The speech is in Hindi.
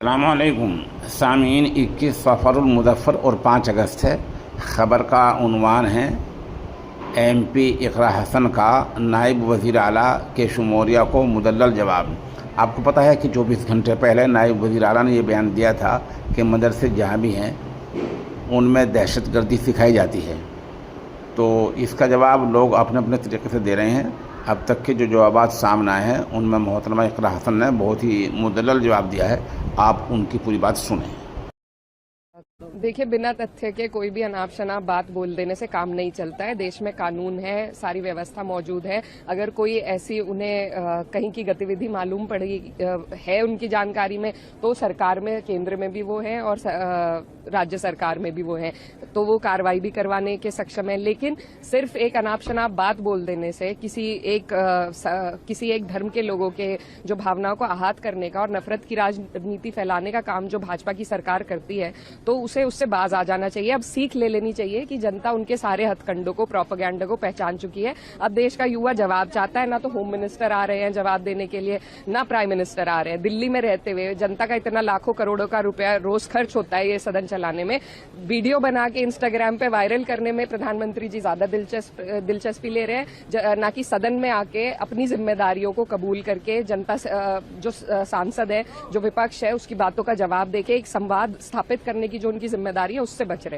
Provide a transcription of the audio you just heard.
अस्सलामुअलैकुम सामीन। 21 सफ़रुल मुज़फ़्फ़र और 5 अगस्त है। ख़बर का उन्वान है MP इक़रा हसन का नायब वज़ीर आला केशव मौर्य को मुदल्लल जवाब। आपको पता है कि 24 घंटे पहले नायब वज़ीर आला ने ये बयान दिया था कि मदरसे जहाँ भी हैं उनमें दहशतगर्दी सिखाई जाती है। तो इसका जवाब लोग अपने अपने तरीके से दे रहे हैं। अब तक के जो जवाबात सामने आए हैं उनमें मोहतरमा इक़रा हसन ने बहुत ही मुदल्लल जवाब दिया है। आप उनकी पूरी बात सुनें। देखिए, बिना तथ्य के कोई भी अनाप शनाप बात बोल देने से काम नहीं चलता है। देश में कानून है, सारी व्यवस्था मौजूद है। अगर कोई ऐसी उन्हें कहीं की गतिविधि मालूम पड़ी है उनकी जानकारी में, तो सरकार में, केंद्र में भी वो है और राज्य सरकार में भी वो है, तो वो कार्रवाई भी करवाने के सक्षम है। लेकिन सिर्फ एक अनाप शनाप बात बोल देने से किसी एक धर्म के लोगों के जो भावनाओं को आहत करने का और नफरत की राजनीति फैलाने का काम जो भाजपा की सरकार करती है, तो उसे उससे बाज आ जाना चाहिए। अब सीख ले लेनी चाहिए कि जनता उनके सारे हथकंडों को, प्रोपेगेंडा को पहचान चुकी है। अब देश का युवा जवाब चाहता है। ना तो होम मिनिस्टर आ रहे हैं जवाब देने के लिए, ना प्राइम मिनिस्टर आ रहे हैं। दिल्ली में रहते हुए जनता का इतना लाखों करोड़ों का रुपया रोज खर्च होता है ये सदन चलाने में, वीडियो बना के इंस्टाग्राम पे वायरल करने में प्रधानमंत्री जी ज्यादा दिलचस्पी ले रहे हैं, ना कि सदन में आके अपनी जिम्मेदारियों को कबूल करके जनता जो सांसद है, जो विपक्ष है, उसकी बातों का जवाब देके एक संवाद स्थापित करने की जो उनकी जिम्मेदारी है उससे बच रहे हैं।